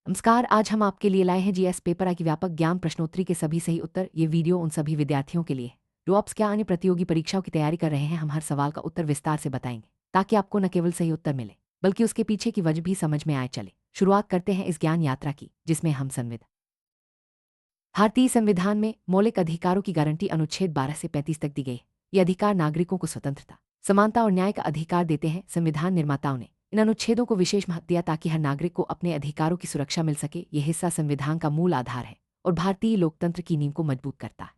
नमस्कार, आज हम आपके लिए लाए हैं जीएस पेपर की व्यापक ज्ञान प्रश्नोत्तरी के सभी सही उत्तर। ये वीडियो उन सभी विद्यार्थियों के लिए है जो आप क्या अन्य प्रतियोगी परीक्षाओं की तैयारी कर रहे हैं। हम हर सवाल का उत्तर विस्तार से बताएंगे ताकि आपको न केवल सही उत्तर मिले बल्कि उसके पीछे की वजह भी समझ में आए। चले शुरुआत करते हैं इस ज्ञान यात्रा की, जिसमें हम भारतीय संविधान में मौलिक अधिकारों की गारंटी अनुच्छेद 12 से 35 तक दी गई है। ये अधिकार नागरिकों को स्वतंत्रता, समानता और न्याय का अधिकार देते हैं। संविधान निर्माताओं ने इन अनुच्छेदों को विशेष महत्व दिया ताकि हर नागरिक को अपने अधिकारों की सुरक्षा मिल सके। यह हिस्सा संविधान का मूल आधार है और भारतीय लोकतंत्र की नींव को मजबूत करता है।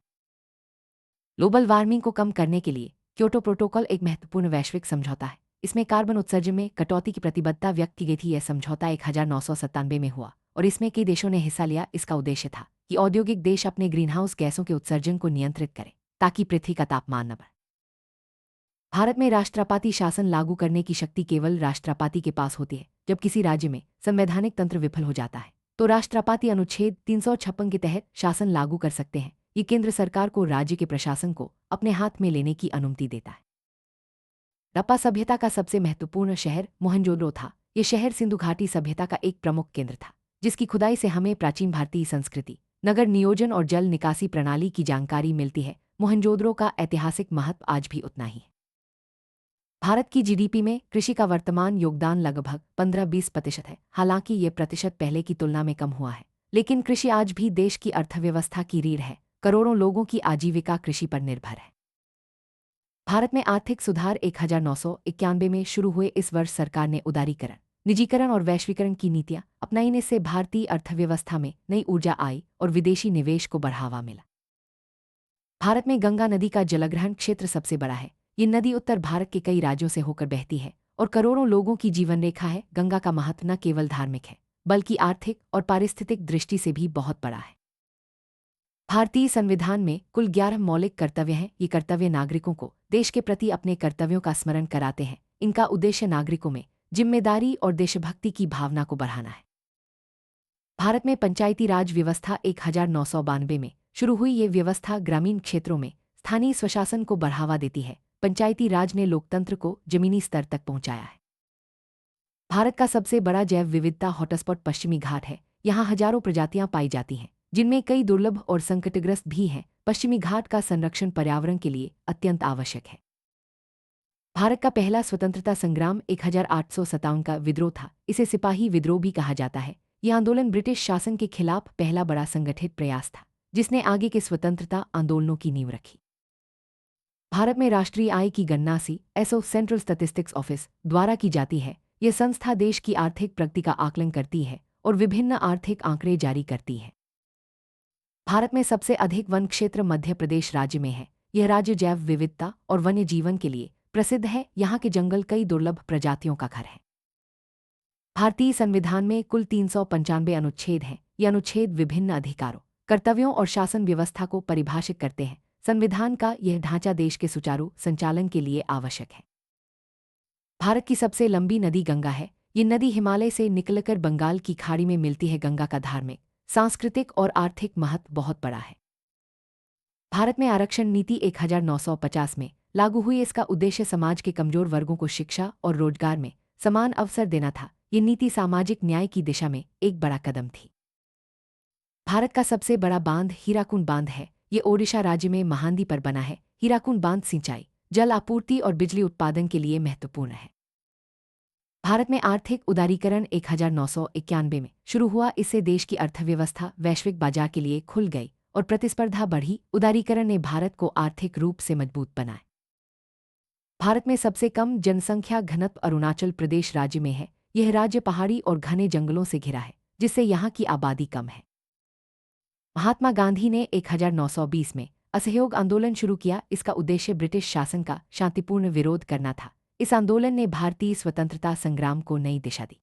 ग्लोबल वार्मिंग को कम करने के लिए क्योटो प्रोटोकॉल एक महत्वपूर्ण वैश्विक समझौता है। इसमें कार्बन उत्सर्जन में कटौती की प्रतिबद्धता व्यक्त की गई थी। यह समझौता 1997 में हुआ और इसमें कई देशों ने हिस्सा लिया। इसका उद्देश्य था कि औद्योगिक देश अपने ग्रीनहाउस गैसों के उत्सर्जन को नियंत्रित करें ताकि पृथ्वी का तापमान न बढ़े। भारत में राष्ट्रपति शासन लागू करने की शक्ति केवल राष्ट्रपति के पास होती है। जब किसी राज्य में संवैधानिक तंत्र विफल हो जाता है तो राष्ट्रपति अनुच्छेद 356 के तहत शासन लागू कर सकते हैं। ये केंद्र सरकार को राज्य के प्रशासन को अपने हाथ में लेने की अनुमति देता है। हड़प्पा सभ्यता का सबसे महत्वपूर्ण शहर मोहनजोदड़ो था। यह शहर सिंधु घाटी सभ्यता का एक प्रमुख केंद्र था, जिसकी खुदाई से हमें प्राचीन भारतीय संस्कृति, नगर नियोजन और जल निकासी प्रणाली की जानकारी मिलती है। मोहनजोदड़ो का ऐतिहासिक महत्व आज भी उतना ही है। भारत की जीडीपी में कृषि का वर्तमान योगदान लगभग 15-20% है। हालांकि ये प्रतिशत पहले की तुलना में कम हुआ है, लेकिन कृषि आज भी देश की अर्थव्यवस्था की रीढ़ है। करोड़ों लोगों की आजीविका कृषि पर निर्भर है। भारत में आर्थिक सुधार 1991 में शुरू हुए। इस वर्ष सरकार ने उदारीकरण, निजीकरण और वैश्वीकरण की नीतियां अपनाने से भारतीय अर्थव्यवस्था में नई ऊर्जा आई और विदेशी निवेश को बढ़ावा मिला। भारत में गंगा नदी का जलग्रहण क्षेत्र सबसे बड़ा है। ये नदी उत्तर भारत के कई राज्यों से होकर बहती है और करोड़ों लोगों की जीवन रेखा है। गंगा का महत्व न केवल धार्मिक है बल्कि आर्थिक और पारिस्थितिक दृष्टि से भी बहुत बड़ा है। भारतीय संविधान में कुल 11 मौलिक कर्तव्य हैं। ये कर्तव्य नागरिकों को देश के प्रति अपने कर्तव्यों का स्मरण कराते हैं। इनका उद्देश्य नागरिकों में जिम्मेदारी और देशभक्ति की भावना को बढ़ाना है। भारत में पंचायती राज व्यवस्था 1992 में शुरू हुई। ये व्यवस्था ग्रामीण क्षेत्रों में स्थानीय स्वशासन को बढ़ावा देती है। पंचायती राज ने लोकतंत्र को जमीनी स्तर तक पहुंचाया है। भारत का सबसे बड़ा जैव विविधता हॉटस्पॉट पश्चिमी घाट है। यहाँ हजारों प्रजातियां पाई जाती हैं, जिनमें कई दुर्लभ और संकटग्रस्त भी हैं। पश्चिमी घाट का संरक्षण पर्यावरण के लिए अत्यंत आवश्यक है। भारत का पहला स्वतंत्रता संग्राम 1857 का विद्रोह था। इसे सिपाही विद्रोह भी कहा जाता है। यह आंदोलन ब्रिटिश शासन के खिलाफ पहला बड़ा संगठित प्रयास था, जिसने आगे के स्वतंत्रता आंदोलनों की नींव रखी। भारत में राष्ट्रीय आय की गणना सीएसओ सेंट्रल स्टैटिस्टिक्स ऑफिस द्वारा की जाती है। यह संस्था देश की आर्थिक प्रगति का आकलन करती है और विभिन्न आर्थिक आंकड़े जारी करती है। भारत में सबसे अधिक वन क्षेत्र मध्य प्रदेश राज्य में है। यह राज्य जैव विविधता और वन्य जीवन के लिए प्रसिद्ध है। यहाँ के जंगल कई दुर्लभ प्रजातियों का घर है। भारतीय संविधान में कुल 395 अनुच्छेद हैं। ये अनुच्छेद विभिन्न अधिकारों, कर्तव्यों और शासन व्यवस्था को परिभाषित करते हैं। संविधान का यह ढांचा देश के सुचारू संचालन के लिए आवश्यक है। भारत की सबसे लंबी नदी गंगा है। ये नदी हिमालय से निकलकर बंगाल की खाड़ी में मिलती है। गंगा का धार्मिक, सांस्कृतिक और आर्थिक महत्व बहुत बड़ा है। भारत में आरक्षण नीति 1950 में लागू हुई। इसका उद्देश्य समाज के कमजोर वर्गों को शिक्षा और रोजगार में समान अवसर देना था। ये नीति सामाजिक न्याय की दिशा में एक बड़ा कदम थी। भारत का सबसे बड़ा बांध हीराकुंड बांध है। ये ओडिशा राज्य में महानदी पर बना है। हीराकुंड बांध सिंचाई, जल आपूर्ति और बिजली उत्पादन के लिए महत्वपूर्ण है। भारत में आर्थिक उदारीकरण 1991 में शुरू हुआ। इससे देश की अर्थव्यवस्था वैश्विक बाजार के लिए खुल गई और प्रतिस्पर्धा बढ़ी। उदारीकरण ने भारत को आर्थिक रूप से मजबूत बनाया। भारत में सबसे कम जनसंख्या घनत्व अरुणाचल प्रदेश राज्य में है। यह राज्य पहाड़ी और घने जंगलों से घिरा है, जिससे यहाँ की आबादी कम है। महात्मा गांधी ने 1920 में असहयोग आंदोलन शुरू किया। इसका उद्देश्य ब्रिटिश शासन का शांतिपूर्ण विरोध करना था। इस आंदोलन ने भारतीय स्वतंत्रता संग्राम को नई दिशा दी।